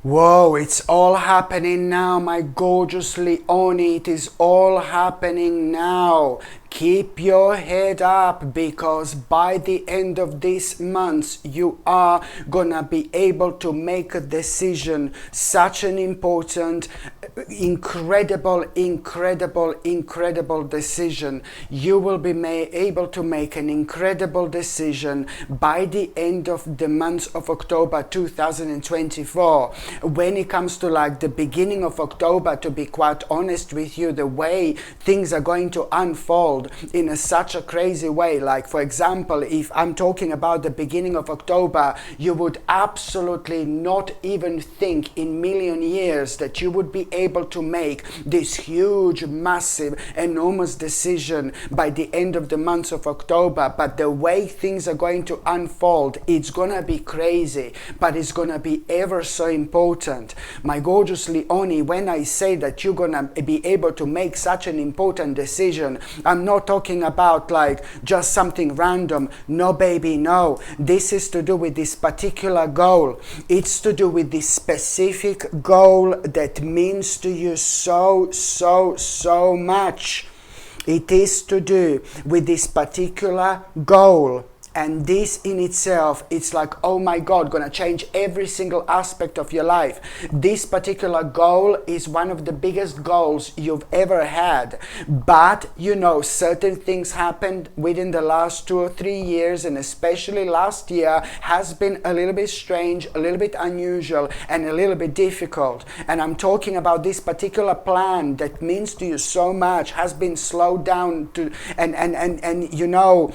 Whoa, it's all happening now, my gorgeous Leonie. It is all happening now. Keep your head up, because by the end of this month you are gonna be able to make a decision. Such an important, incredible decision. You will be able to make an incredible decision by the end of the month of October 2024. When it comes to like the beginning of October, to be quite honest with you, the way things are going to unfold in such a crazy way. Like, for example, if I'm talking about the beginning of October, you would absolutely not even think in million years that you would be able to make this huge, massive, enormous decision by the end of the month of October. But the way things are going to unfold, it's gonna be crazy, but it's gonna be ever so important. My gorgeous Leonie, when I say that you're gonna be able to make such an important decision, I'm not talking about like just something random. No, baby, no. This is to do with this particular goal. It's to do with this specific goal that means to you so much. It is to do with this particular goal. And this in itself, it's like, oh my God, gonna change every single aspect of your life. This particular goal is one of the biggest goals you've ever had. But, you know, certain things happened within the last 2 or 3 years, and especially last year has been a little bit strange, a little bit unusual, and a little bit difficult. And I'm talking about this particular plan that means to you so much, has been slowed down to, and you know,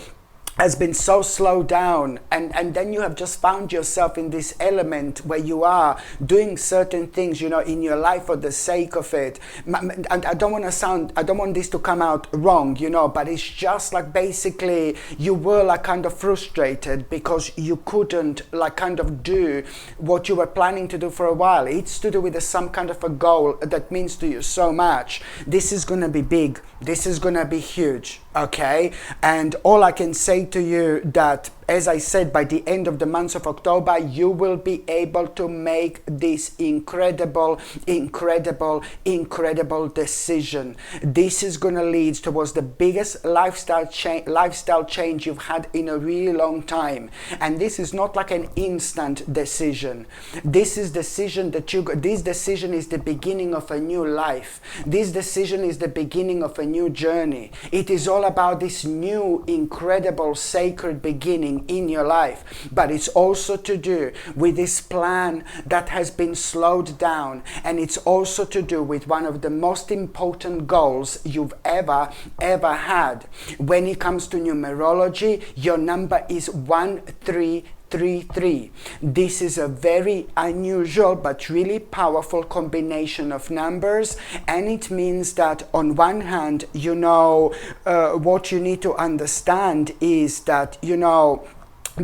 has been so slowed down, and then you have just found yourself in this element where you are doing certain things, you know, in your life for the sake of it. And I don't want this to come out wrong, you know, but it's just like basically you were like kind of frustrated because you couldn't like kind of do what you were planning to do for a while. It's to do with some kind of a goal that means to you so much. This is gonna be big. This is gonna be huge. Okay, and all I can say to you that, as I said, by the end of the month of October, you will be able to make this incredible decision. This is going to lead towards the biggest lifestyle change you've had in a really long time. And this is not like an instant decision. This decision is the beginning of a new life. This decision is the beginning of a new journey. It is all about this new, incredible, sacred beginning in your life, but it's also to do with this plan that has been slowed down, and it's also to do with one of the most important goals you've ever had. When it comes to numerology, your number is 1333. This is a very unusual but really powerful combination of numbers, and it means that on one hand, you know, what you need to understand is that, you know,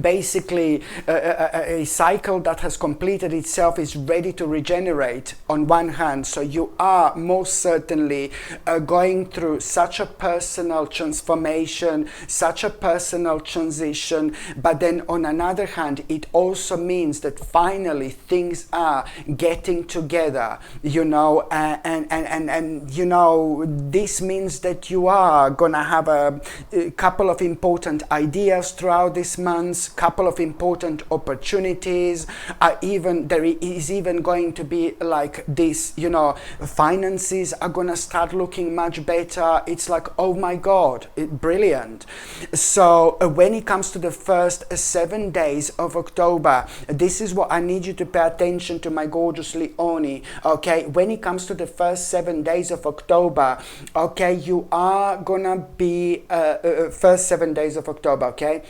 basically a cycle that has completed itself is ready to regenerate on one hand. So you are most certainly going through such a personal transformation, such a personal transition, but then on another hand, it also means that finally things are getting together, you know, and you know, this means that you are gonna have a couple of important ideas throughout this month, couple of important opportunities. There is even going to be like this, you know, finances are gonna start looking much better. It's like, oh my God, brilliant. So when it comes to the first 7 days of October, this is what I need you to pay attention to, my gorgeous Leonie. Okay, when it comes to the first 7 days of October, okay, you are gonna be first 7 days of October, okay.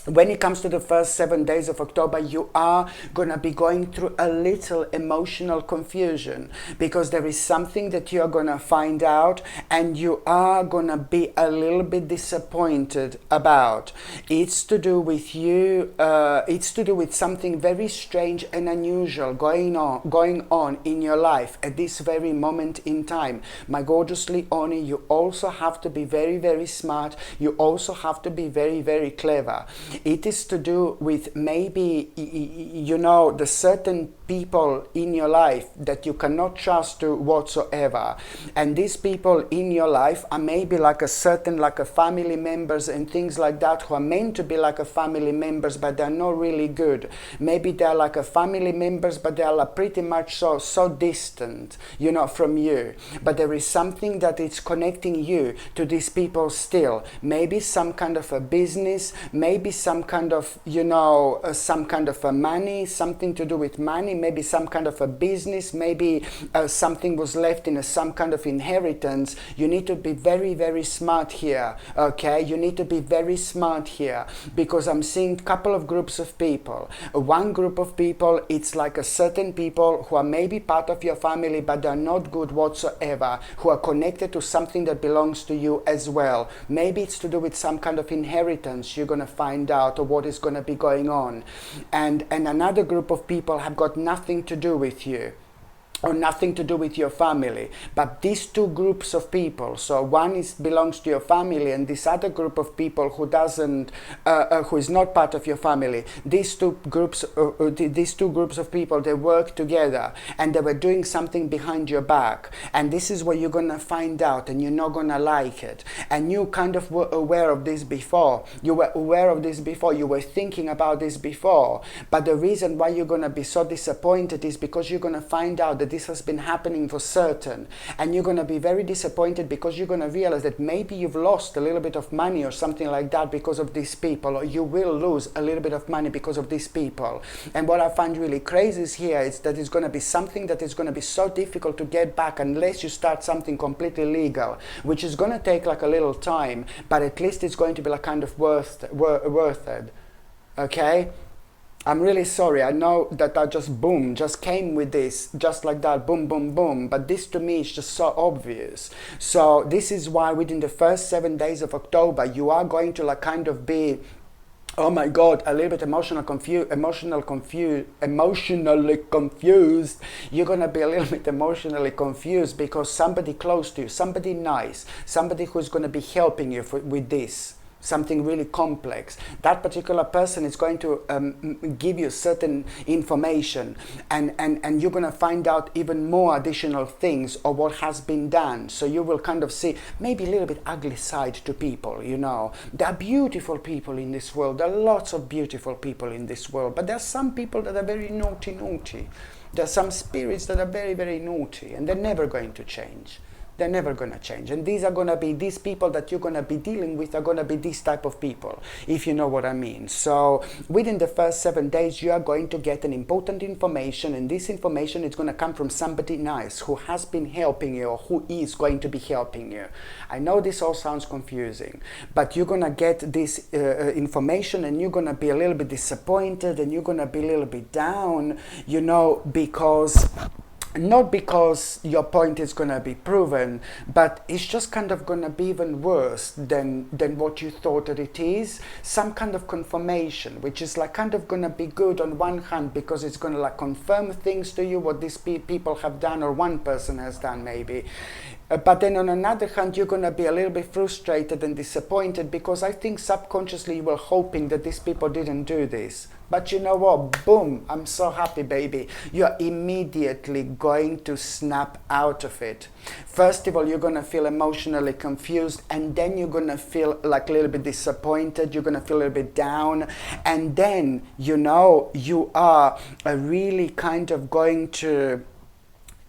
When it comes to the first 7 days of October, you are going to be going through a little emotional confusion, because there is something that you are going to find out and you are going to be a little bit disappointed about. It's to do with you, it's to do with something very strange and unusual going on in your life at this very moment in time. My gorgeous Leonie, you also have to be very smart. You also have to be very clever. It is to do with maybe, you know, the certain people in your life that you cannot trust to whatsoever. And these people in your life are maybe like a certain, like a family members and things like that, who are meant to be like a family members, but they're not really good. Maybe they're like a family members, but they're like pretty much so distant, you know, from you. But there is something that is connecting you to these people still. Maybe some kind of a business, maybe some kind of, you know, some kind of a money, something to do with money, maybe some kind of a business, maybe something was left in some kind of inheritance. You need to be very, very smart here, okay? You need to be very smart here, because I'm seeing a couple of groups of people. One group of people, it's like a certain people who are maybe part of your family, but they're not good whatsoever, who are connected to something that belongs to you as well. Maybe it's to do with some kind of inheritance you're going to find out, or what is going to be going on. And another group of people have got nothing to do with you, or nothing to do with your family. But these two groups of people, so one belongs to your family, and this other group of people who doesn't, who is not part of your family, these two groups of people, they work together, and they were doing something behind your back, and this is what you're gonna find out, and you're not gonna like it. And you kind of were aware of this before. You were aware of this before. You were thinking about this before. But the reason why you're gonna be so disappointed is because you're gonna find out that this has been happening for certain, and you're going to be very disappointed, because you're going to realize that maybe you've lost a little bit of money or something like that because of these people, or you will lose a little bit of money because of these people. And what I find really crazy is here is that it's going to be something that is going to be so difficult to get back unless you start something completely legal, which is going to take like a little time, but at least it's going to be like kind of worth it. Okay? I'm really sorry. I know that I just came with this, just like that, boom, boom, boom. But this to me is just so obvious. So this is why within the first 7 days of October, you are going to like kind of be, oh my God, a little bit emotionally confused. You're going to be a little bit emotionally confused, because somebody close to you, somebody nice, somebody who's going to be helping you with this, something really complex. That particular person is going to give you certain information, and you're going to find out even more additional things of what has been done. So you will kind of see maybe a little bit ugly side to people, you know. There are beautiful people in this world. There are lots of beautiful people in this world, but there are some people that are very naughty. There are some spirits that are very, very naughty, and they're never going to change. They're never going to change. And these are going to be, these people that you're going to be dealing with are going to be this type of people, if you know what I mean. So within the first 7 days, you are going to get an important information, and this information is going to come from somebody nice who has been helping you, or who is going to be helping you. I know this all sounds confusing, but you're going to get this information, and you're going to be a little bit disappointed, and you're going to be a little bit down, you know, because not because your point is going to be proven, but it's just kind of going to be even worse than what you thought that it is. Some kind of confirmation, which is like kind of going to be good on one hand, because it's going to like confirm things to you, what these people have done, or one person has done maybe. But then on another hand, you're going to be a little bit frustrated and disappointed, because I think subconsciously you were hoping that these people didn't do this. But you know what? Boom, I'm so happy, baby. You're immediately going to snap out of it. First of all, you're going to feel emotionally confused, and then you're going to feel like a little bit disappointed. You're going to feel a little bit down. And then, you know, you are really kind of going to,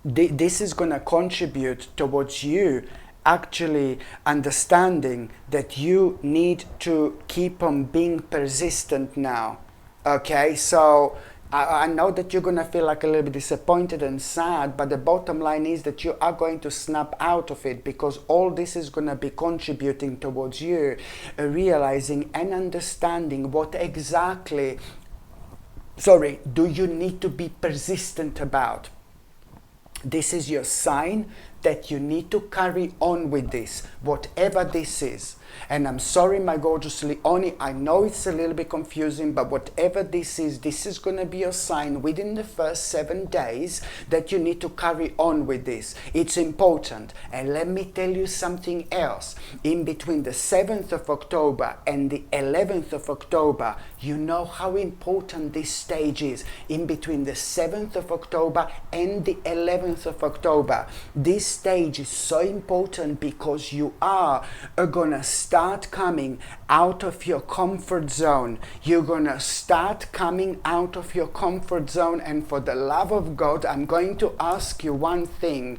this is going to contribute towards you actually understanding that you need to keep on being persistent now. Okay, so I know that you're going to feel like a little bit disappointed and sad, but the bottom line is that you are going to snap out of it, because all this is going to be contributing towards you realizing and understanding what exactly, do you need to be persistent about. This is your sign that you need to carry on with this, whatever this is. And I'm sorry, my gorgeous Leonie, I know it's a little bit confusing, but whatever this is going to be a sign within the first 7 days that you need to carry on with this. It's important. And let me tell you something else. In between the 7th of October and the 11th of October, you know how important this stage is. In between the 7th of October and the 11th of October, this stage is so important because you are gonna start coming out of your comfort zone. You're gonna start coming out of your comfort zone, and for the love of God, I'm going to ask you one thing.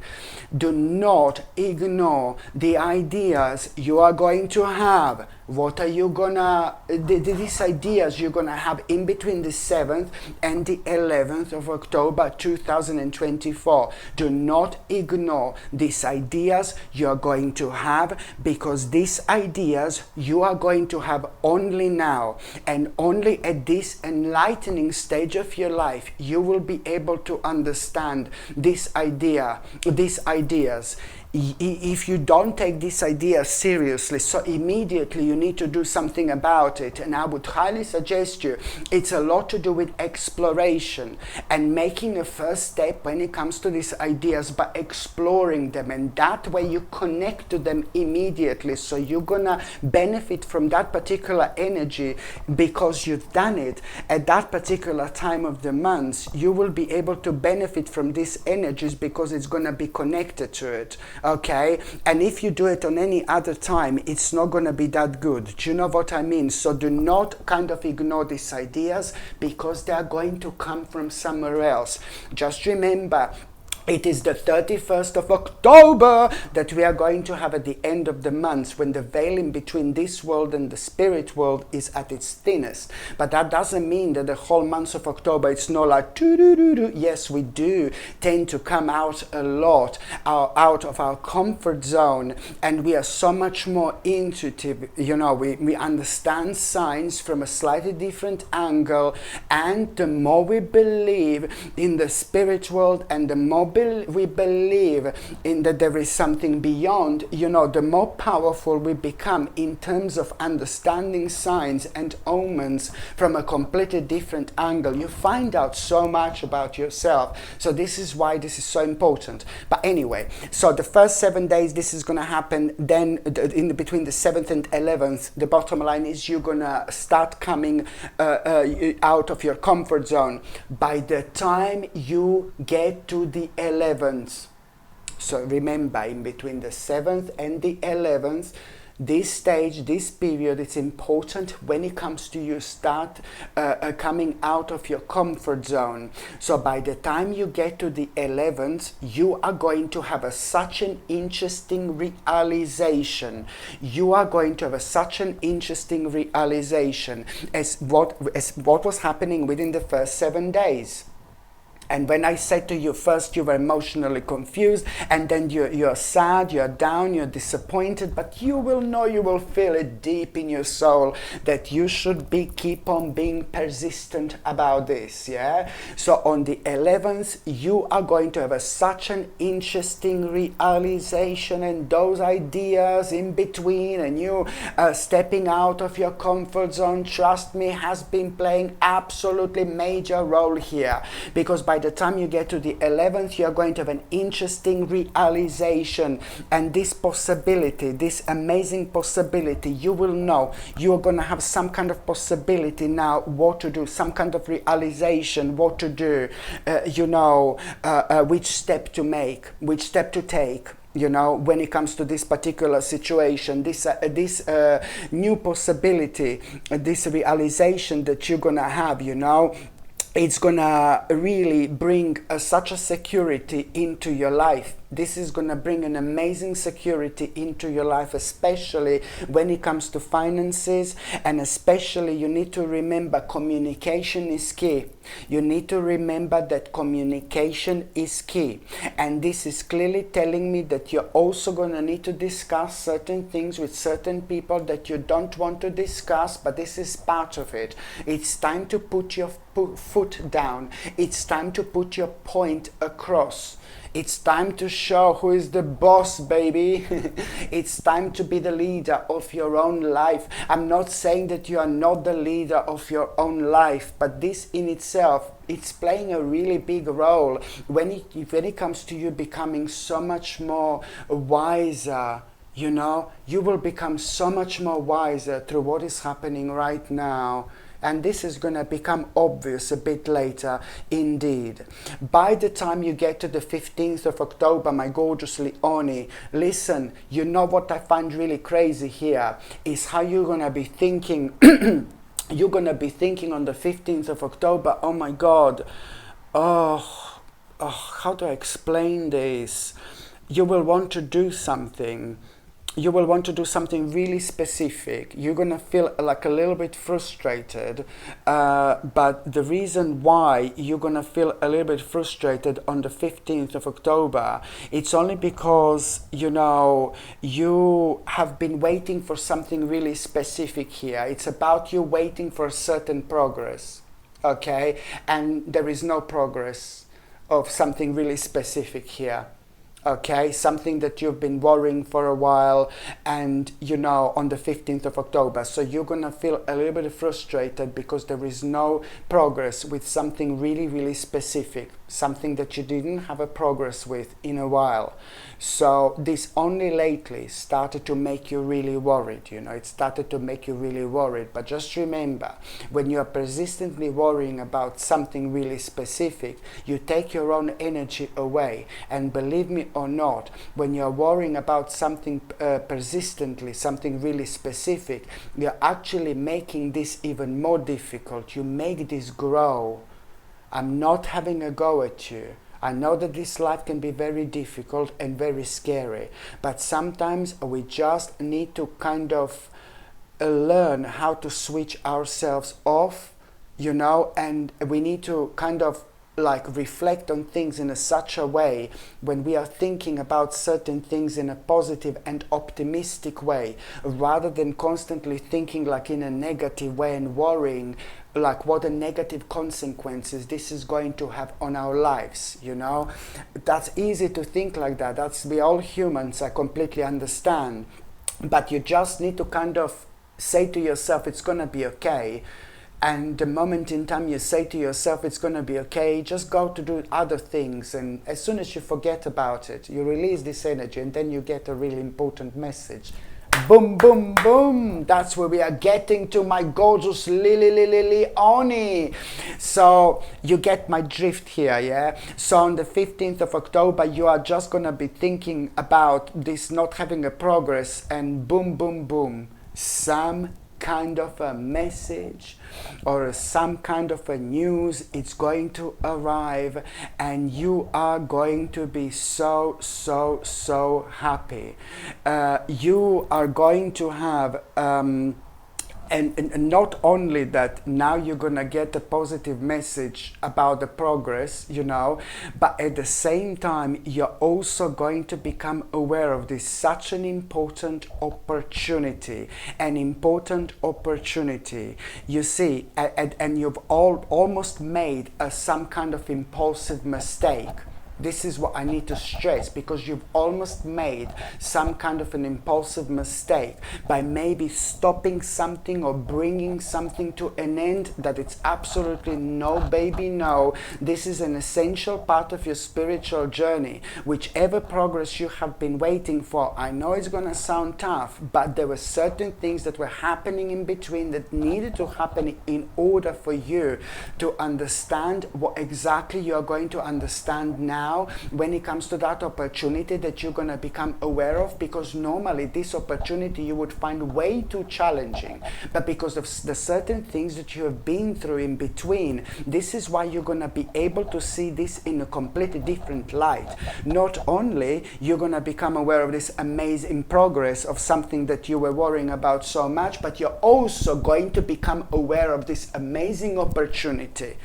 Do not ignore the ideas you are going to have. What are you gonna, these ideas you're gonna have in between the 7th and the 11th of October 2024. Do not ignore these ideas you're going to have, because these ideas you are going to have only now, and only at this enlightening stage of your life you will be able to understand these ideas. If you don't take this idea seriously, so immediately you need to do something about it. And I would highly suggest you, it's a lot to do with exploration and making a first step when it comes to these ideas by exploring them, and that way you connect to them immediately. So you're gonna benefit from that particular energy because you've done it at that particular time of the month. You will be able to benefit from these energies because it's gonna be connected to it. Okay, and if you do it on any other time, it's not going to be that good. Do you know what I mean? So do not kind of ignore these ideas because they are going to come from somewhere else. Just remember, it is the 31st of October that we are going to have at the end of the month, when the veil in between this world and the spirit world is at its thinnest. But that doesn't mean that the whole month of October it's not like doo-doo-doo-doo. Yes, we do tend to come out a lot out of our comfort zone, and we are so much more intuitive. You know, we understand signs from a slightly different angle, and the more we believe in the spirit world and the more we believe in that there is something beyond, you know, the more powerful we become in terms of understanding signs and omens from a completely different angle. You find out so much about yourself. So this is why this is so important. But anyway, so the first 7 days this is going to happen. Then in between the 7th and 11th, the bottom line is you're going to start coming out of your comfort zone. By the time you get to the 11th, so remember, in between the 7th and the 11th, this stage, this period, it's important when it comes to you start coming out of your comfort zone. So by the time you get to the 11th, you are going to have such an interesting realization. You are going to have such an interesting realization as what was happening within the first 7 days. And when I said to you, first you were emotionally confused, and then you're sad, you're down, you're disappointed, but you will know, you will feel it deep in your soul that you should keep on being persistent about this, yeah? So on the 11th, you are going to have such an interesting realization, and those ideas in between, and you stepping out of your comfort zone, trust me, has been playing absolutely major role here, because by the time you get to the 11th, you are going to have an interesting realization, and this possibility, this amazing possibility, you will know, you are going to have some kind of possibility now what to do, some kind of realization what to do, which step to make, which step to take. You know, when it comes to this particular situation, this new possibility, this realization that you're gonna have, you know, it's gonna really bring such a security into your life. This is gonna bring an amazing security into your life, especially when it comes to finances, and especially you need to remember communication is key. You need to remember that communication is key. And this is clearly telling me that you're also gonna need to discuss certain things with certain people that you don't want to discuss, but this is part of it. It's time to put your foot down. It's time to put your point across. It's time to show who is the boss, baby. It's time to be the leader of your own life. I'm not saying that you are not the leader of your own life, but this in itself, it's playing a really big role when it comes to you becoming so much more wiser. You know, you will become so much more wiser through what is happening right now. And this is going to become obvious a bit later indeed. By the time you get to the 15th of October, my gorgeous Leonie, listen, you know what I find really crazy here is how you're going to be thinking. You're going to be thinking on the 15th of October, oh my God, how do I explain this? You will want to do something. You will want to do something really specific. You're going to feel like a little bit frustrated, but the reason why you're going to feel a little bit frustrated on the 15th of October, it's only because, you know, you have been waiting for something really specific here. It's about you waiting for a certain progress, okay? And there is no progress of something really specific here. Okay, something that you've been worrying for a while, and you know, on the 15th of October. So you're gonna feel a little bit frustrated because there is no progress with something really, really specific, something that you didn't have a progress with in a while. So this only lately started to make you really worried, you know, it started to make you really worried. But just remember, when you are persistently worrying about something really specific, you take your own energy away. And believe me or not, when you're worrying about something persistently, something really specific, you're actually making this even more difficult. You make this grow. I'm not having a go at you. I know that this life can be very difficult and very scary, but sometimes we just need to kind of learn how to switch ourselves off, you know, and we need to kind of like reflect on things in such a way when we are thinking about certain things in a positive and optimistic way, rather than constantly thinking like in a negative way and worrying like what the negative consequences this is going to have on our lives, you know. That's easy to think like that. That's, we all humans, I completely understand, but you just need to kind of say to yourself it's gonna be okay. And the moment in time you say to yourself it's going to be okay, just go to do other things, and as soon as you forget about it, you release this energy, and then you get a really important message. Boom, boom, boom. That's where we are getting to, my gorgeous Leonie. So you get my drift here, yeah? So on the 15th of October, you are just going to be thinking about this not having a progress, and boom, boom, boom. Some kind of a message or some kind of a news, it's going to arrive, and you are going to be so happy. You are going to have and not only that, now you're gonna get a positive message about the progress, you know, but at the same time you're also going to become aware of this, such an important opportunity, you see, and you've almost made some kind of impulsive mistake. This is what I need to stress, because you've almost made some kind of an impulsive mistake by maybe stopping something or bringing something to an end that it's absolutely no, baby, no. This is an essential part of your spiritual journey. Whichever progress you have been waiting for, I know it's going to sound tough, but there were certain things that were happening in between that needed to happen in order for you to understand what exactly you're going to understand now when it comes to that opportunity that you're going to become aware of, because normally this opportunity you would find way too challenging, but because of the certain things that you have been through in between, this is why you're going to be able to see this in a completely different light. Not only you're going to become aware of this amazing progress of something that you were worrying about so much, but you're also going to become aware of this amazing opportunity.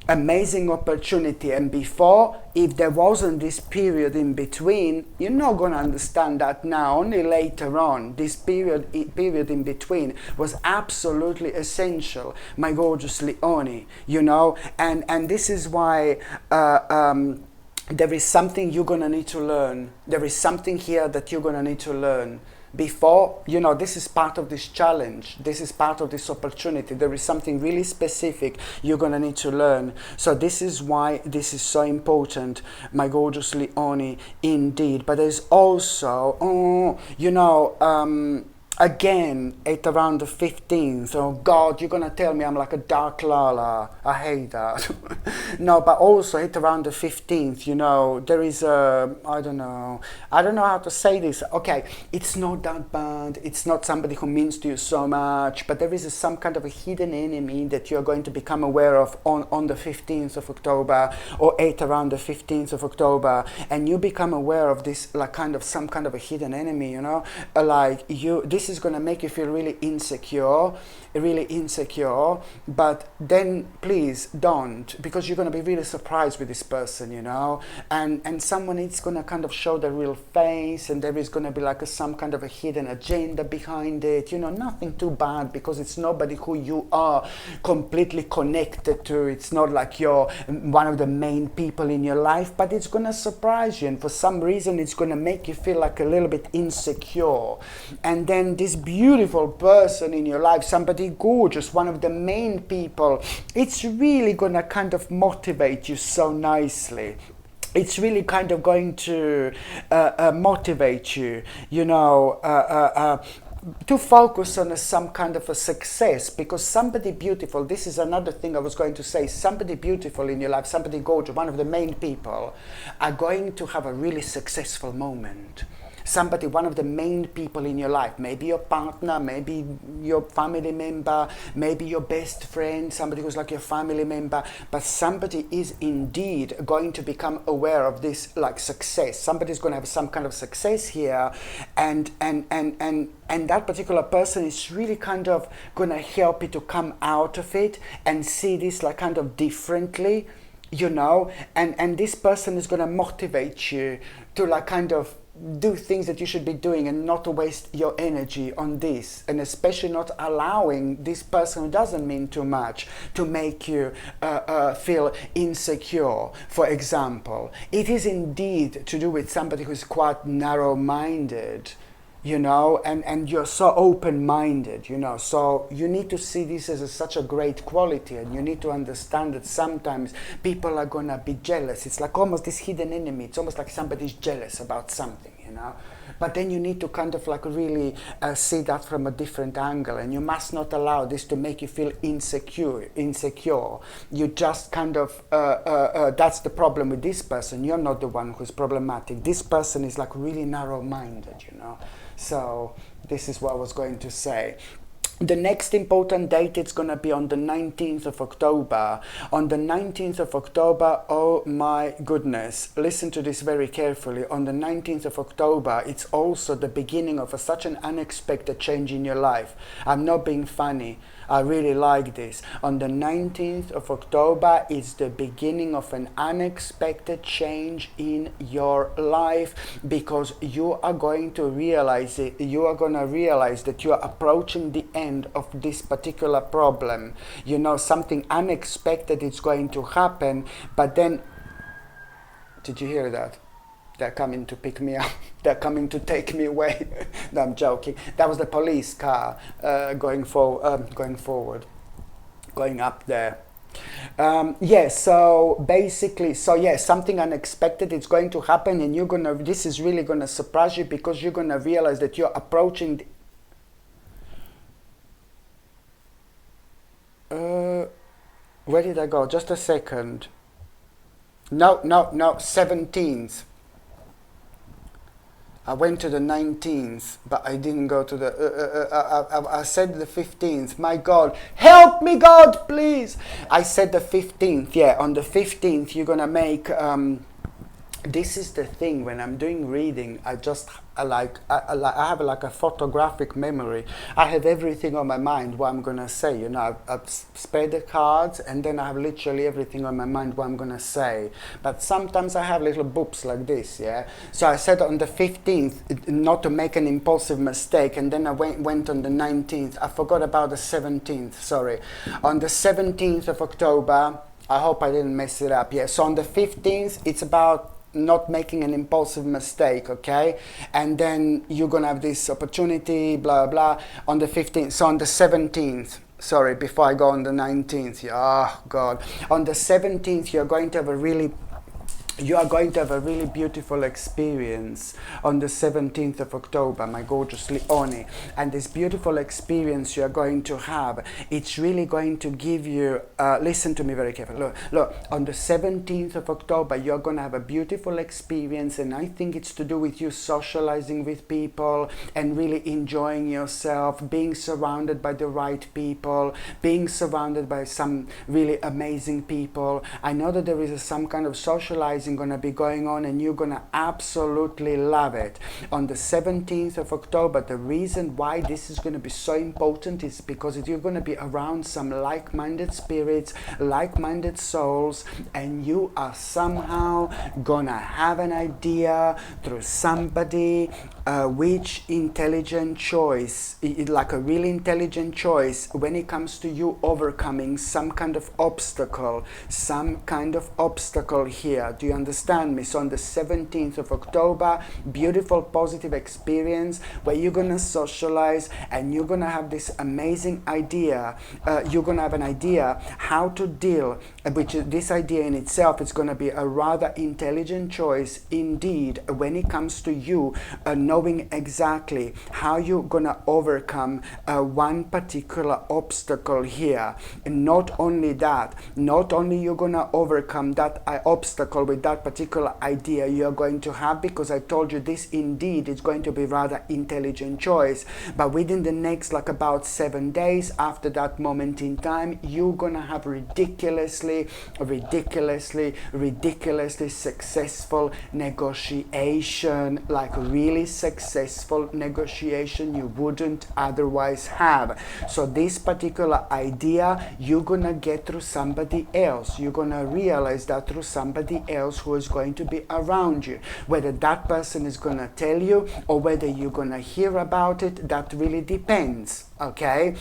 amazing opportunity. And before, if there wasn't this period in between, you're not going to understand that now, only later on. This period in between was absolutely essential, my gorgeous Leone, you know. And this is why there is something you're going to need to learn. There is something here that you're going to need to learn. Before, you know, this is part of this challenge. This is part of this opportunity. There is something really specific you're going to need to learn. So this is why this is so important, my gorgeous Leone, indeed. But there's also, you know, again, at around the 15th, oh God, you're going to tell me I'm like a dark Lala. I hate that. No, but also at around the 15th, you know, there is a, I don't know how to say this. Okay, it's not that bad. It's not somebody who means to you so much, but there is some kind of a hidden enemy that you're going to become aware of on the 15th of October or at around the 15th of October. And you become aware of this, like kind of some kind of a hidden enemy, you know, like this is going to make you feel really insecure, but then please don't, because you're going to be really surprised with this person, you know, and someone is going to kind of show their real face, and there is going to be like some kind of a hidden agenda behind it, you know, nothing too bad, because it's nobody who you are completely connected to. It's not like you're one of the main people in your life, but it's going to surprise you, and for some reason it's going to make you feel like a little bit insecure. And then this beautiful person in your life, somebody gorgeous, one of the main people, it's really gonna kind of motivate you so nicely. It's really kind of going to motivate you, you know, to focus on some kind of a success, because somebody beautiful, this is another thing I was going to say, somebody beautiful in your life, somebody gorgeous, one of the main people, are going to have a really successful moment. Somebody, one of the main people in your life, maybe your partner, maybe your family member, maybe your best friend, somebody who's like your family member, but somebody is indeed going to become aware of this like success. Somebody's going to have some kind of success here, and that particular person is really kind of going to help you to come out of it and see this like kind of differently, you know, and this person is going to motivate you to like kind of do things that you should be doing and not to waste your energy on this, and especially not allowing this person who doesn't mean too much to make you feel insecure. For example, it is indeed to do with somebody who's quite narrow-minded, you know, and you're so open-minded, you know, so you need to see this as such a great quality, and you need to understand that sometimes people are gonna be jealous. It's like almost this hidden enemy. It's almost like somebody's jealous about something, you know, but then you need to kind of like really see that from a different angle, and you must not allow this to make you feel insecure. You just kind of that's the problem with this person. You're not the one who's problematic. This person is like really narrow-minded, you know. So this is what I was going to say. The next important date, it's going to be on the 19th of October. On the 19th of October, oh my goodness, listen to this very carefully. On the 19th of October, it's also the beginning of such an unexpected change in your life. I'm not being funny. I really like this. On the 19th of October is the beginning of an unexpected change in your life, because you are going to realize it. You are going to realize that you are approaching the end of this particular problem. You know, something unexpected is going to happen, but then, did you hear that? They're coming to pick me up. They're coming to take me away. No, I'm joking. That was the police car going forward, going up there. So basically, something unexpected is going to happen, and this is really gonna surprise you, because you're gonna realize that you're approaching where did I go? Just a second. No, 17th. I went to the 19th, but I didn't go to the... I said the 15th. My God, help me, God, please. I said the 15th. Yeah, on the 15th, you're going to make... this is the thing, when I'm doing reading, I have like a photographic memory. I have everything on my mind what I'm gonna say. You know, I've spread the cards, and then I have literally everything on my mind what I'm gonna say. But sometimes I have little books like this, yeah. So I said on the 15th not to make an impulsive mistake, and then I went on the 19th. I forgot about the 17th. Sorry, on the 17th of October. I hope I didn't mess it up. Yeah. So on the 15th, it's about not making an impulsive mistake, okay? And then you're gonna have this opportunity, blah blah, on the 15th. So on the 17th, sorry, before I go on the 19th, yeah, oh god, on the 17th you are going to have a really beautiful experience on the 17th of October, my gorgeous Leonie. And this beautiful experience you are going to have, it's really going to give you, listen to me very carefully. Look, on the 17th of October, you're going to have a beautiful experience, and I think it's to do with you socializing with people and really enjoying yourself, being surrounded by the right people, being surrounded by some really amazing people. I know that there is some kind of socializing going to be going on, and you're going to absolutely love it. On the 17th of October, the reason why this is going to be so important is because you're going to be around some like-minded spirits, like-minded souls, and you are somehow going to have an idea through somebody which intelligent choice, like a really intelligent choice when it comes to you overcoming some kind of obstacle here. Do you understand me? So on the 17th of October, beautiful positive experience where you're gonna socialize, and you're gonna have this amazing idea. You're gonna have an idea how to deal, which this idea in itself is gonna be a rather intelligent choice indeed when it comes to you knowing exactly how you're gonna overcome one particular obstacle here. And not only that, not only you're gonna overcome that obstacle with that particular idea you're going to have, because I told you this indeed is going to be rather intelligent choice, but within the next like about 7 days after that moment in time, you're gonna have ridiculously successful negotiation, like really successful negotiation you wouldn't otherwise have. So this particular idea you're gonna get through somebody else. You're gonna realize that through somebody else who is going to be around you. Whether that person is gonna tell you or whether you're gonna hear about it, that really depends, okay?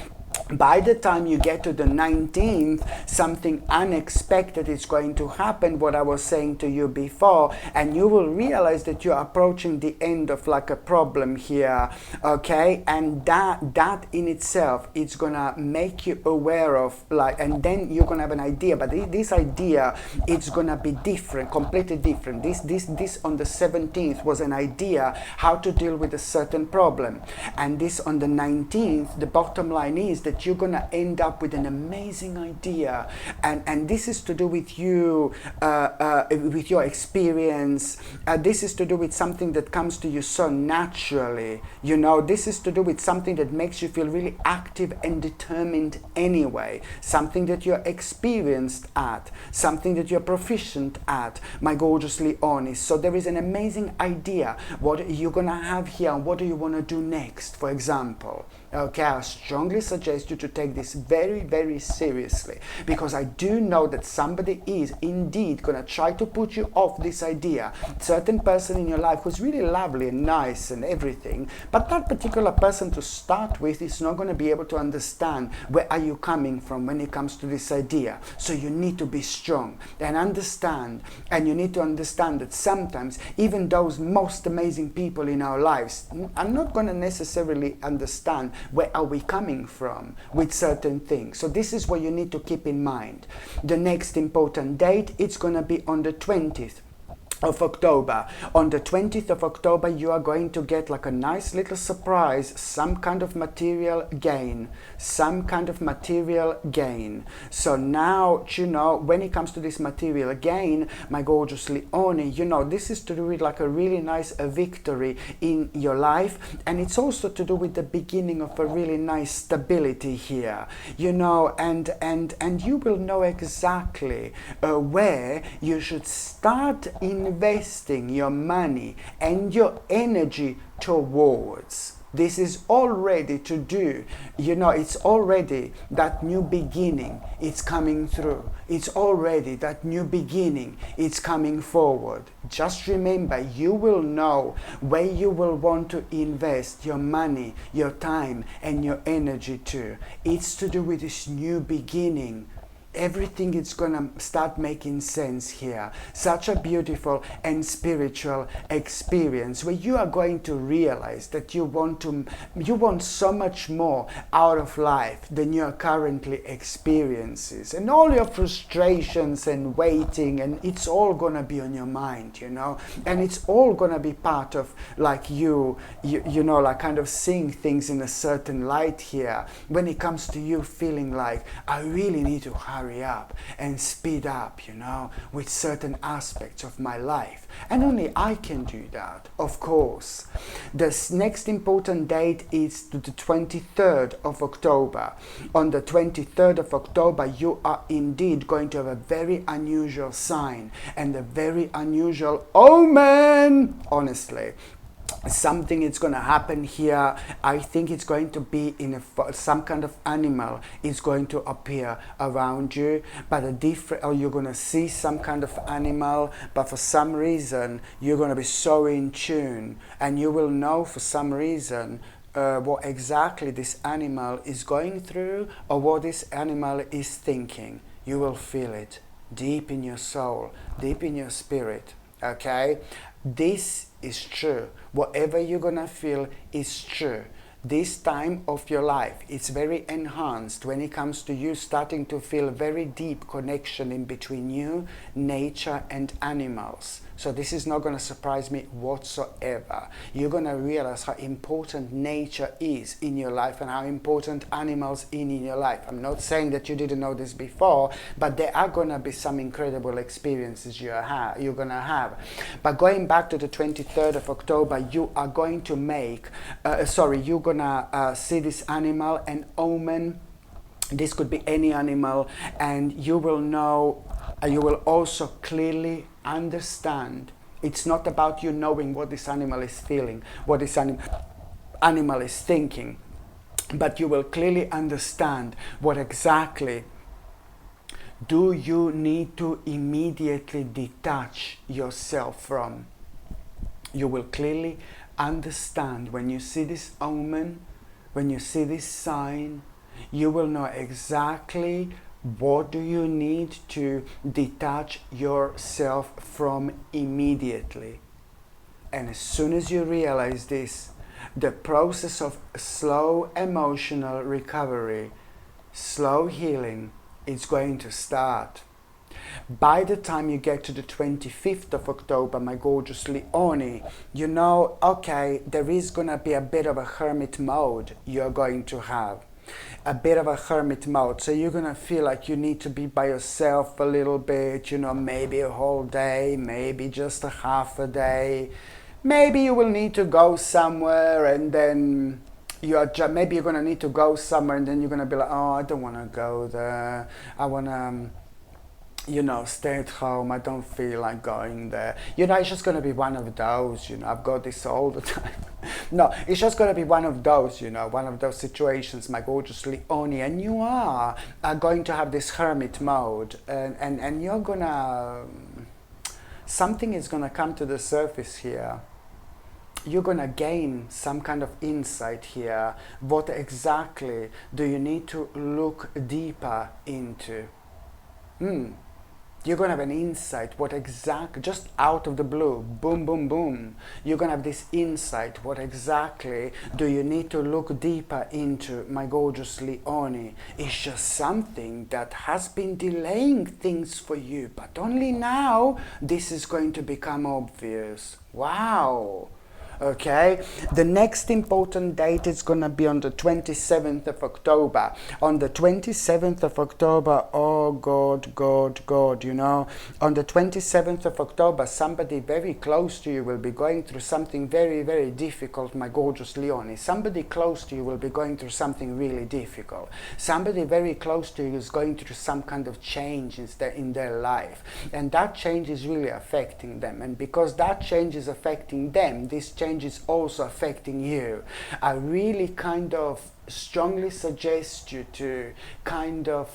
By the time you get to the 19th, something unexpected is going to happen, what I was saying to you before, and you will realize that you're approaching the end of like a problem here, okay? And that in itself, it's gonna make you aware of, like, and then you're gonna have an idea, but this idea, it's gonna be different, completely different. This on the 17th was an idea how to deal with a certain problem, and this on the 19th, the bottom line is that you're gonna end up with an amazing idea, and this is to do with you, with your experience. This is to do with something that comes to you so naturally. You know, this is to do with something that makes you feel really active and determined anyway. Something that you're experienced at, something that you're proficient at, my gorgeously honest. So there is an amazing idea. What you're gonna have here, and what do you want to do next, for example? Okay, I strongly suggest you to take this very, very seriously, because I do know that somebody is indeed going to try to put you off this idea. Certain person in your life who's really lovely and nice and everything, but that particular person to start with is not going to be able to understand where are you coming from when it comes to this idea. So you need to be strong and understand, and you need to understand that sometimes even those most amazing people in our lives are not going to necessarily understand where are we coming from with certain things. So this is what you need to keep in mind. The next important date, it's going to be on the 20th of October. On the 20th of October, you are going to get like a nice little surprise, some kind of material gain, So now, you know, when it comes to this material gain, my gorgeous Leonie, you know, this is to do with like a really nice victory in your life, and it's also to do with the beginning of a really nice stability here, you know, and you will know exactly where you should start divesting your money and your energy towards. This is all ready to do. It's already that new beginning. It's coming through. It's already that new beginning. It's coming forward. Just remember, you will know where you will want to invest your money, your time, and your energy to. It's to do with this new beginning. Everything is going to start making sense here. Such a beautiful and spiritual experience where you are going to realize that you want so much more out of life than you are currently experiencing. And all your frustrations and waiting, and it's all going to be on your mind, and it's all going to be part of like like kind of seeing things in a certain light here when it comes to you feeling like, I really need to hurry up and speed up, with certain aspects of my life. And only I can do that, of course. This next important date is the 23rd of October. On the 23rd of October, you are indeed going to have a very unusual sign and a very unusual omen, honestly. Something is going to happen here. I think it's going to be some kind of animal is going to appear around you, but or you're going to see some kind of animal, but for some reason you're going to be so in tune, and you will know for some reason what exactly this animal is going through or what this animal is thinking. You will feel it deep in your soul, deep in your spirit. Okay? This is true. Whatever you're gonna feel is true. This time of your life, it's very enhanced when it comes to you starting to feel a very deep connection in between you, nature, and animals. So this is not going to surprise me whatsoever. You're going to realize how important nature is in your life and how important animals in your life. I'm not saying that you didn't know this before, but there are going to be some incredible experiences you're going to have. But going back to the 23rd of October, you are going to you're going to see this animal, an omen. This could be any animal, and you will know, you will also clearly understand. It's not about you knowing what this animal is feeling, what this animal is thinking, but you will clearly understand what exactly do you need to immediately detach yourself from. You will clearly understand when you see this omen, when you see this sign, you will know exactly what do you need to detach yourself from immediately. And as soon as you realize this, the process of slow emotional recovery, slow healing is going to start. By the time you get to the 25th of October, my gorgeous Leonie, you know, okay, there is going to be a bit of a hermit mode you're going to have. A bit of a hermit mode. So you're going to feel like you need to be by yourself a little bit, you know, maybe a whole day, maybe just a half a day. Maybe you will need to go somewhere and then maybe you're going to need to go somewhere and then you're going to be like, oh, I don't want to go there. I want to, stay at home. I don't feel like going there. It's just going to be one of those, I've got this all the time. No, it's just going to be one of those, one of those situations, my gorgeous Leonie. And you are going to have this hermit mode and you're going to, something is going to come to the surface here. You're going to gain some kind of insight here. What exactly do you need to look deeper into? You're going to have an insight, just out of the blue, boom, boom, boom. You're going to have this insight, what exactly do you need to look deeper into, my gorgeous Leonie? It's just something that has been delaying things for you, but only now this is going to become obvious. Wow. Okay, the next important date is going to be on the 27th of October. On the 27th of October, oh God, you know, on the 27th of October, somebody very close to you will be going through something very difficult, my gorgeous Leonie. Somebody close to you will be going through something really difficult. Somebody very close to you is going through some kind of change in their life, and that change is really affecting them, and because that change is affecting them, this change is also affecting you. I really kind of strongly suggest you to kind of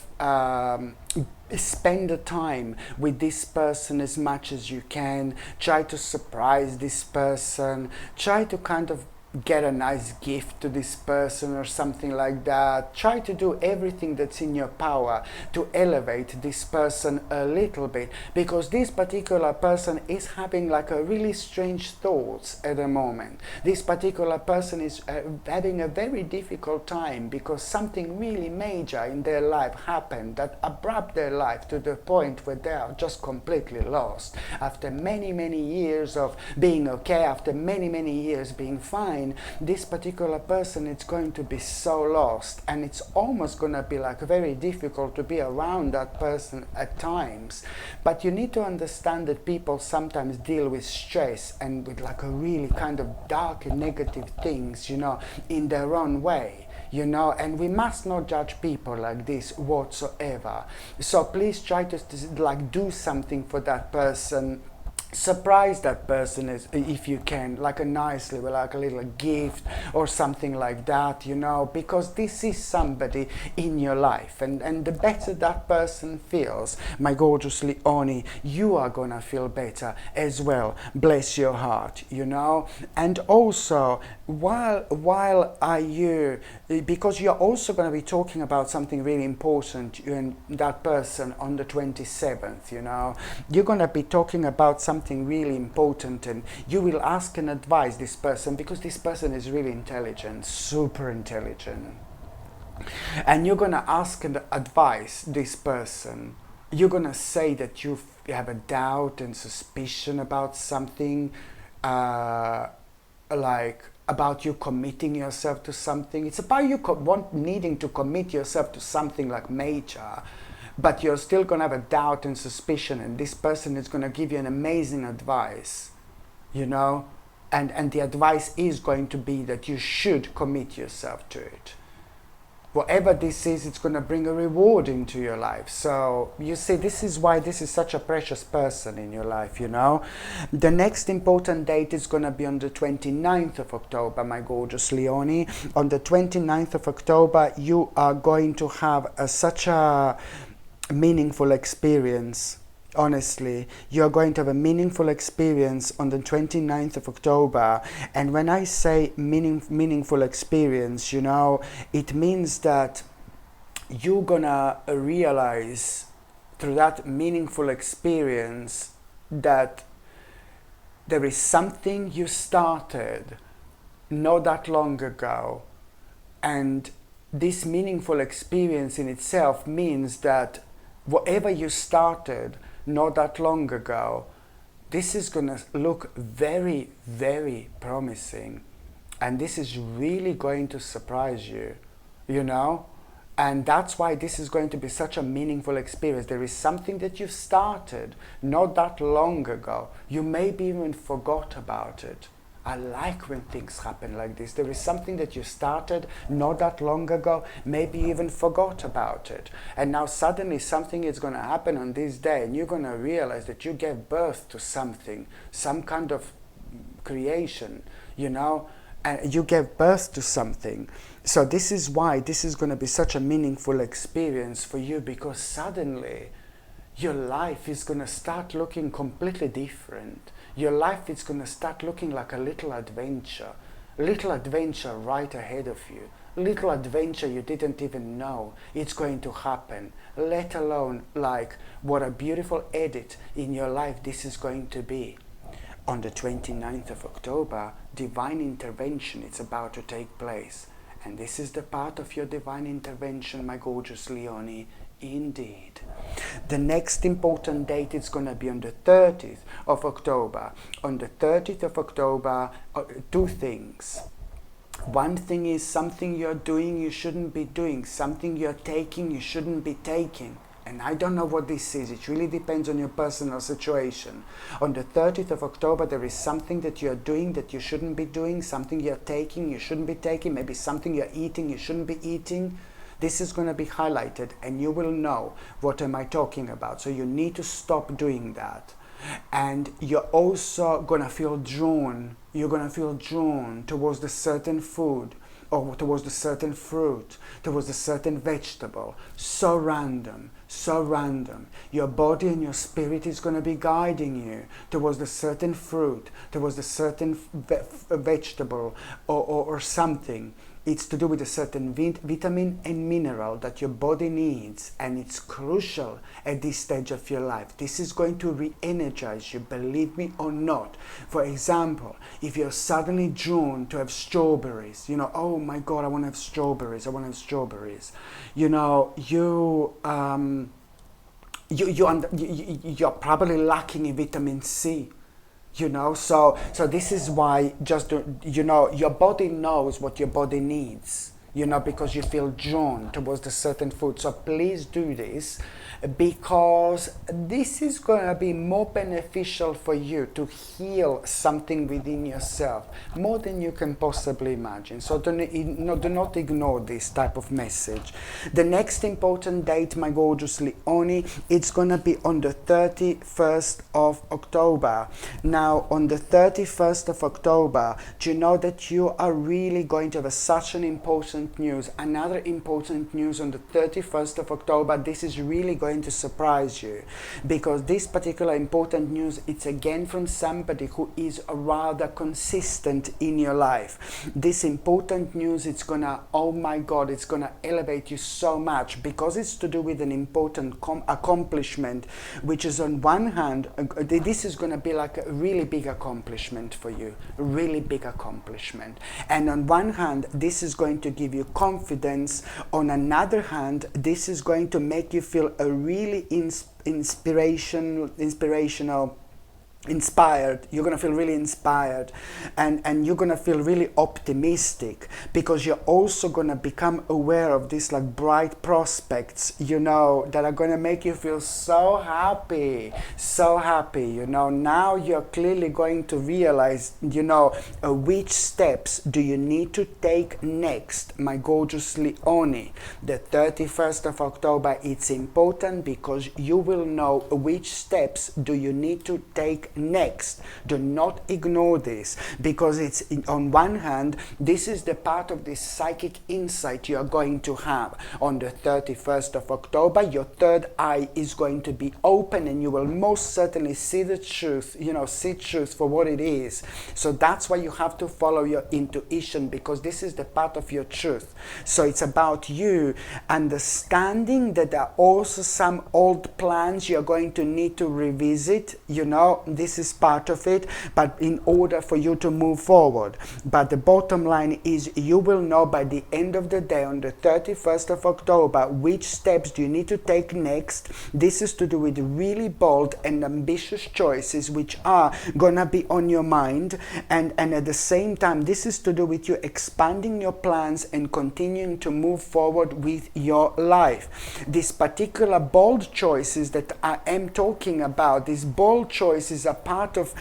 spend the time with this person as much as you can. Try to surprise this person. Try to kind of get a nice gift to this person or something like that. Try to do everything that's in your power to elevate this person a little bit, because this particular person is having like a really strange thoughts at the moment. This particular person is having a very difficult time because something really major in their life happened that abrupt their life to the point where they are just completely lost. After many years of being okay, after many years being fine, this particular person is going to be so lost, and it's almost going to be like very difficult to be around that person at times. But you need to understand that people sometimes deal with stress and with like a really kind of dark and negative things, you know, in their own way, you know, and we must not judge people like this whatsoever. So please try to like do something for that person. Surprise that person if you can, like a nicely, like a little gift or something like that, you know, because this is somebody in your life, and the better that person feels, my gorgeous Leonie, you are gonna feel better as well. Bless your heart, you know. And also, while are you, because you're also going to be talking about something really important, you and that person on the 27th, you know, you're going to be talking about something really important, and you will ask and advise this person, because this person is really intelligent, super intelligent, and you're going to ask and advise this person. You're going to say that you have a doubt and suspicion about something, like about you committing yourself to something. It's about you needing to commit yourself to something like major, but you're still going to have a doubt and suspicion, and this person is going to give you an amazing advice, you know, and the advice is going to be that you should commit yourself to it. Whatever this is, it's going to bring a reward into your life. So you see, this is why this is such a precious person in your life, you know. The next important date is going to be on the 29th of October, my gorgeous Leonie. On the 29th of October, you are going to have such a meaningful experience. Honestly, you're going to have a meaningful experience on the 29th of October. And when I say meaningful experience, you know, it means that you're gonna realize through that meaningful experience that there is something you started not that long ago, and this meaningful experience in itself means that whatever you started not that long ago, this is going to look very promising, and this is really going to surprise you, you know. And that's why this is going to be such a meaningful experience. There is something that you started not that long ago. You maybe even forgot about it. I like when things happen like this. There is something that you started not that long ago, maybe you even forgot about it. And now suddenly something is going to happen on this day, and you're going to realize that you gave birth to something, some kind of creation, you know, and you gave birth to something. So this is why this is going to be such a meaningful experience for you, because suddenly your life is going to start looking completely different. Your life is going to start looking like a little adventure right ahead of you, little adventure you didn't even know it's going to happen, let alone like what a beautiful edit in your life this is going to be. On the 29th of October, divine intervention is about to take place. And this is the part of your divine intervention, my gorgeous Leonie, Indeed. The next important date is going to be on the 30th of October. On the 30th of October, two things. One thing is something you're doing you shouldn't be doing, something you're taking you shouldn't be taking. And I don't know what this is. It really depends on your personal situation. On the 30th of October, there is something that you're doing that you shouldn't be doing, something you're taking you shouldn't be taking, maybe something you're eating you shouldn't be eating. This is going to be highlighted and you will know what am I talking about. So you need to stop doing that. And you're also going to feel drawn. You're going to feel drawn towards the certain food, or towards the certain fruit, towards the certain vegetable. So random, so random. Your body and your spirit is going to be guiding you towards the certain fruit, towards the certain vegetable or something. It's to do with a certain vitamin and mineral that your body needs, and it's crucial at this stage of your life. This is going to re-energize you, believe me or not. For example, if you're suddenly drawn to have strawberries, you know, oh my God, I want to have strawberries, I want to have strawberries. You know, you're probably lacking in vitamin C. You know, so this is why your body knows what your body needs, because you feel drawn towards the certain food. So please do this, because this is going to be more beneficial for you to heal something within yourself, more than you can possibly imagine. So do not ignore this type of message. The next important date, my gorgeous Leone, it's going to be on the 31st of October. Now, on the 31st of October, do you know that you are really going to have such an important news? Another important news on the 31st of October. This is really going to surprise you, because this particular important news, it's again from somebody who is rather consistent in your life. This important news, it's gonna, oh my God, it's gonna elevate you so much, because it's to do with an important accomplishment, which is on one hand, this is gonna be like a really big accomplishment for you, a really big accomplishment. And on one hand, this is going to give you confidence. On another hand, this is going to make you feel a really inspired. You're going to feel really inspired, and you're going to feel really optimistic, because you're also going to become aware of these like bright prospects, that are going to make you feel so happy. Now you're clearly going to realize, which steps do you need to take next, my gorgeous Leone. The 31st of October, it's important, because you will know which steps do you need to take next. Do not ignore this, because it's, on one hand, this is the part of this psychic insight you are going to have. On the 31st of October, your third eye is going to be open, and you will most certainly see the truth, see truth for what it is. So that's why you have to follow your intuition, because this is the part of your truth. So it's about you understanding that there are also some old plans you're going to need to revisit. This is part of it, but in order for you to move forward. But the bottom line is, you will know by the end of the day, on the 31st of October, which steps do you need to take next. This is to do with really bold and ambitious choices which are gonna be on your mind, and at the same time, this is to do with you expanding your plans and continuing to move forward with your life. These particular bold choices that I am talking about, these bold choices are part of,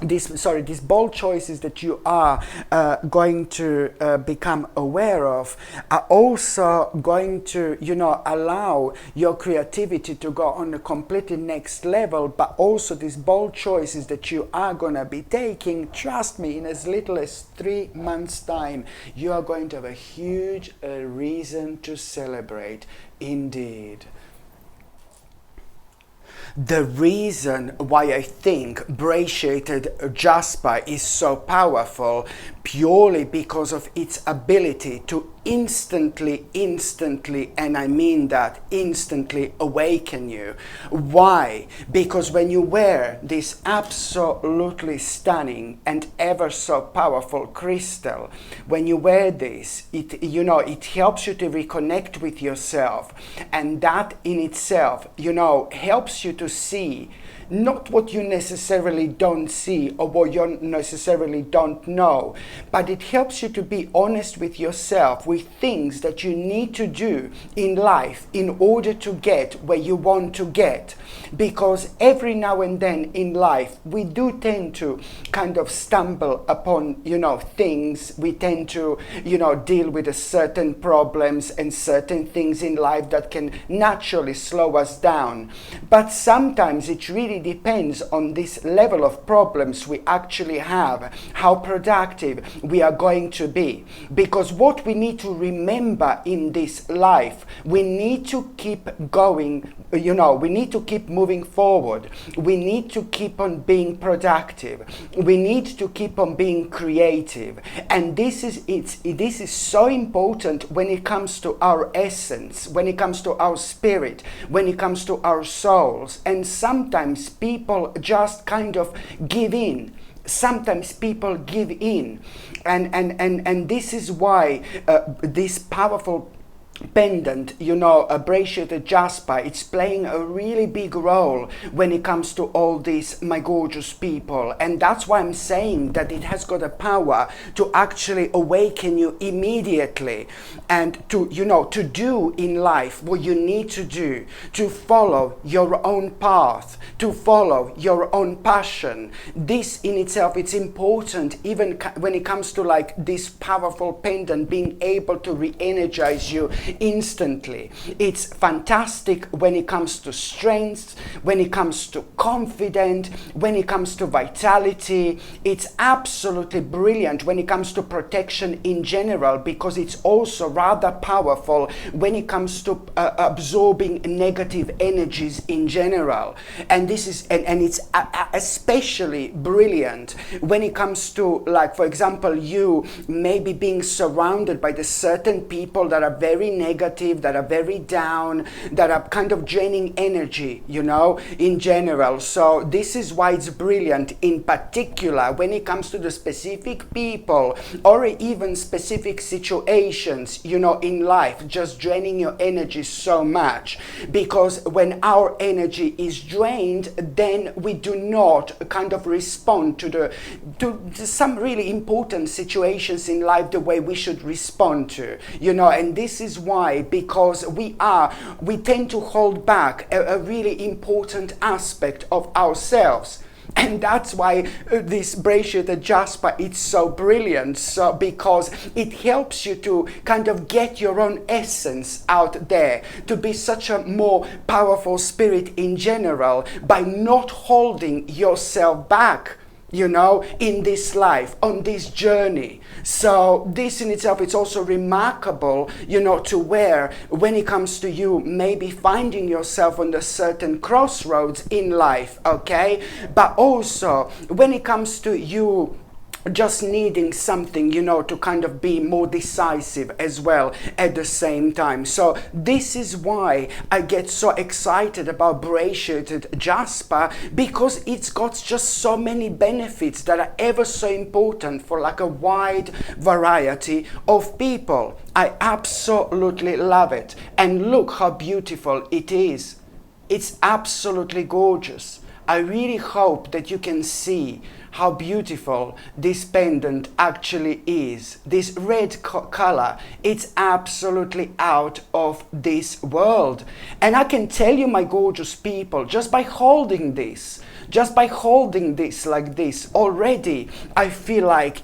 these bold choices that you are going to become aware of are also going to, allow your creativity to go on a completely next level. But also these bold choices that you are going to be taking, trust me, in as little as 3 months' time, you are going to have a huge reason to celebrate. Indeed. The reason why I think brachiated jasper is so powerful purely because of its ability to instantly, and I mean that, instantly awaken you. Why? Because when you wear this absolutely stunning and ever so powerful crystal, when you wear this, it helps you to reconnect with yourself, and that in itself, helps you to see not what you necessarily don't see or what you necessarily don't know, but it helps you to be honest with yourself with things that you need to do in life in order to get where you want to get. Because every now and then in life we do tend to kind of stumble upon things. We tend to deal with certain problems and certain things in life that can naturally slow us down. But sometimes it really depends on this level of problems we actually have, how productive we are going to be. Because what we need to remember in this life, we need to keep going, we need to keep moving forward. We need to keep on being productive. We need to keep on being creative. And this is so important when it comes to our essence, when it comes to our spirit, when it comes to our souls. And sometimes people just kind of give in. Sometimes people give in, and this is why this powerful pendant, a bracelet jasper, it's playing a really big role when it comes to all these, my gorgeous people. And that's why I'm saying that it has got a power to actually awaken you immediately, and to to do in life what you need to do, to follow your own path, to follow your own passion. This in itself, it's important even when it comes to like this powerful pendant being able to re-energize you instantly. It's fantastic when it comes to strength, when it comes to confidence, when it comes to vitality. It's absolutely brilliant when it comes to protection in general, because it's also rather powerful when it comes to absorbing negative energies in general. And this is and it's especially brilliant when it comes to, like, for example, you maybe being surrounded by the certain people that are very negative, that are very down, that are kind of draining energy, in general. So this is why it's brilliant, in particular when it comes to the specific people or even specific situations, in life, just draining your energy so much. Because when our energy is drained, then we do not kind of respond to some really important situations in life the way we should respond to, and this is why, because we tend to hold back a really important aspect of ourselves. And that's why this bracelet jasper, it's so brilliant, because it helps you to kind of get your own essence out there, to be such a more powerful spirit in general, by not holding yourself back, in this life, on this journey. So this in itself, it's also remarkable, to wear when it comes to you maybe finding yourself on a certain crossroads in life, okay? But also when it comes to you just needing something, to kind of be more decisive as well at the same time. So this is why I get so excited about bracelet jasper, because it's got just so many benefits that are ever so important for like a wide variety of people. I absolutely love it. And look how beautiful it is. It's absolutely gorgeous. I really hope that you can see how beautiful this pendant actually is. This red color, it's absolutely out of this world. And I can tell you, my gorgeous people, just by holding this like this already, I feel like,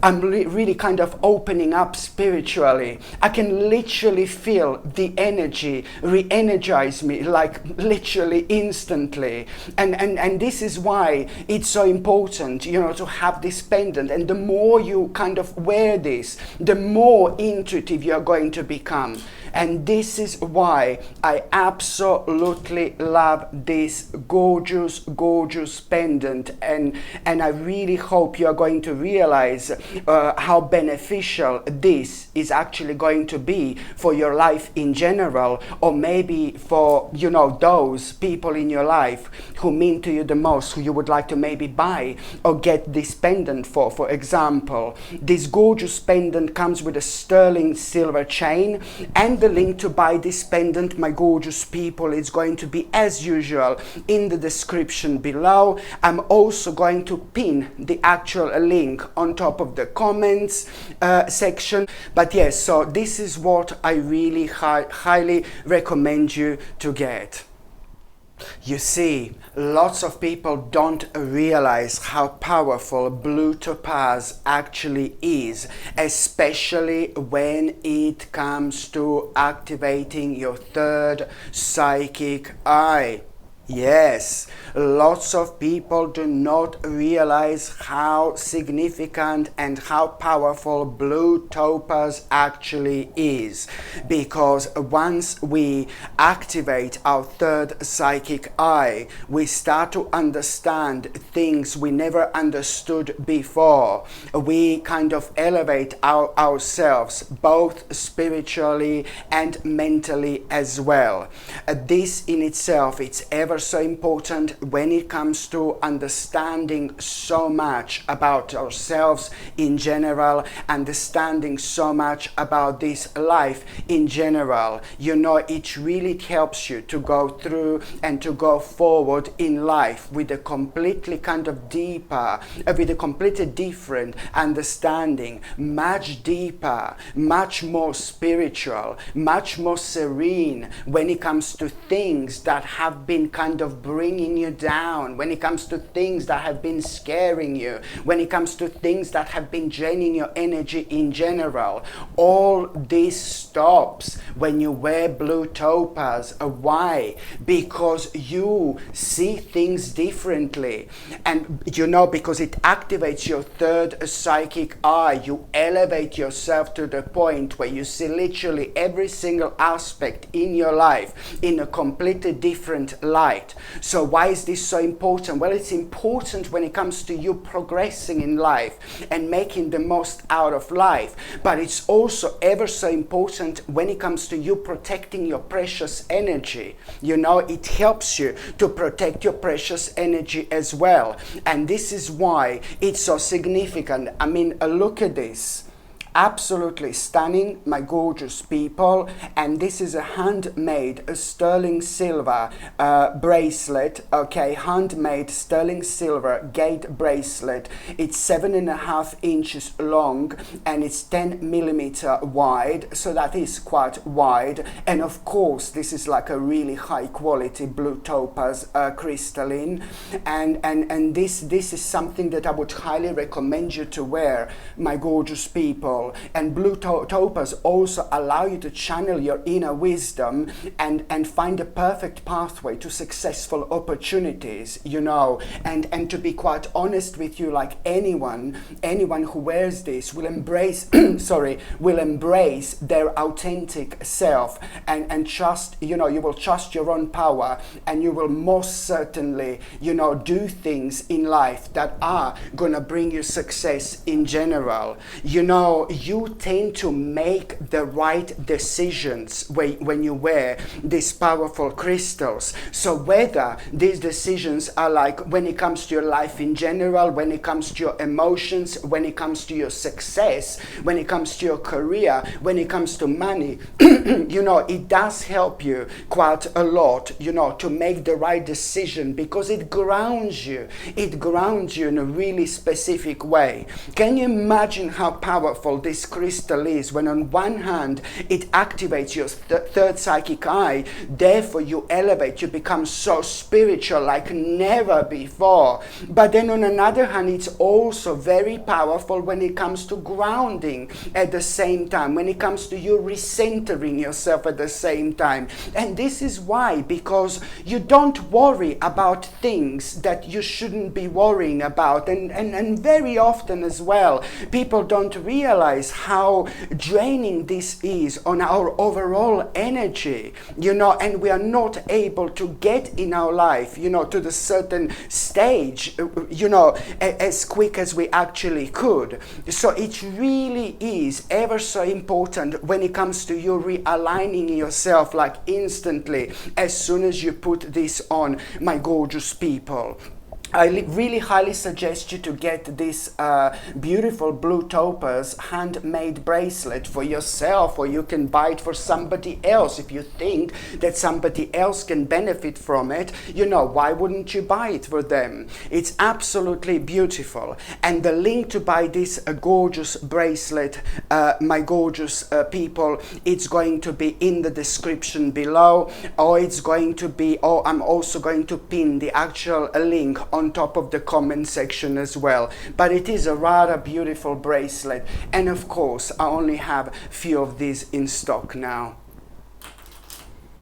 I'm really kind of opening up spiritually. I can literally feel the energy re-energize me, like literally instantly. And this is why it's so important, to have this pendant. And the more you kind of wear this, the more intuitive you're going to become. And this is why I absolutely love this gorgeous gorgeous pendant, and I really hope you are going to realize how beneficial this is actually going to be for your life in general, or maybe for, you know, those people in your life who mean to you the most, who you would like to maybe buy or get this pendant for. For example, this gorgeous pendant comes with a sterling silver chain, and the link to buy this pendant, my gorgeous people, is going to be as usual in the description below. I'm also going to pin the actual link on top of the comments section. But yes, so this is what I really highly recommend you to get. You see, lots of people don't realize how powerful blue topaz actually is, especially when it comes to activating your third psychic eye. Yes, lots of people do not realize how significant and how powerful blue topaz actually is, because once we activate our third psychic eye, we start to understand things we never understood before. We kind of elevate ourselves both spiritually and mentally as well. This in itself, it's ever so important when it comes to understanding so much about ourselves in general, understanding so much about this life in general. You know, it really helps you to go through and to go forward in life with a completely kind of deeper, with a completely different understanding, much deeper, much more spiritual, much more serene when it comes to things that have been kind of bringing you down, when it comes to things that have been scaring you, when it comes to things that have been draining your energy in general. All this stops when you wear blue topaz. Why? Because you see things differently, and you know, because it activates your third psychic eye. You elevate yourself to the point where you see literally every single aspect in your life in a completely different light. So why is this so important? Well, it's important when it comes to you progressing in life and making the most out of life, but it's also ever so important when it comes to you protecting your precious energy. You know, it helps you to protect your precious energy as well, and this is why it's so significant. I mean, look at this. Absolutely stunning, my gorgeous people. And this is a handmade sterling silver bracelet. Okay, handmade sterling silver gate bracelet. It's 7.5 inches long and it's 10 millimeter wide, so that is quite wide. And of course, this is like a really high quality blue topaz crystalline, and this is something that I would highly recommend you to wear, my gorgeous people. And blue topaz also allow you to channel your inner wisdom and find a perfect pathway to successful opportunities, you know. And to be quite honest with you, like anyone who wears this will embrace will embrace their authentic self and trust, you know, you will trust your own power, and you will most certainly, you know, do things in life that are gonna bring you success in general. You know, you tend to make the right decisions when you wear these powerful crystals. So whether these decisions are like when it comes to your life in general, when it comes to your emotions, when it comes to your success, when it comes to your career, when it comes to money, you know, it does help you quite a lot, you know, to make the right decision, because it grounds you. It grounds you in a really specific way. Can you imagine how powerful this crystal is when on one hand it activates your third psychic eye, therefore you elevate, you become so spiritual like never before, but then on another hand it's also very powerful when it comes to grounding at the same time, when it comes to you recentering yourself at the same time. And this is why, because you don't worry about things that you shouldn't be worrying about, and very often as well people don't realize realize how draining this is on our overall energy, you know, and we are not able to get in our life, you know, to the certain stage, you know, as quick as we actually could. So it really is ever so important when it comes to you realigning yourself, like instantly, as soon as you put this on, my gorgeous people. I really highly suggest you to get this beautiful blue topaz handmade bracelet for yourself, or you can buy it for somebody else. If you think that somebody else can benefit from it, you know, why wouldn't you buy it for them? It's absolutely beautiful. And the link to buy this gorgeous bracelet, my gorgeous people, it's going to be in the description below, or it's going to be, or I'm also going to pin the actual link on top of the comment section as well. But it is a rather beautiful bracelet, and of course I only have a few of these in stock now.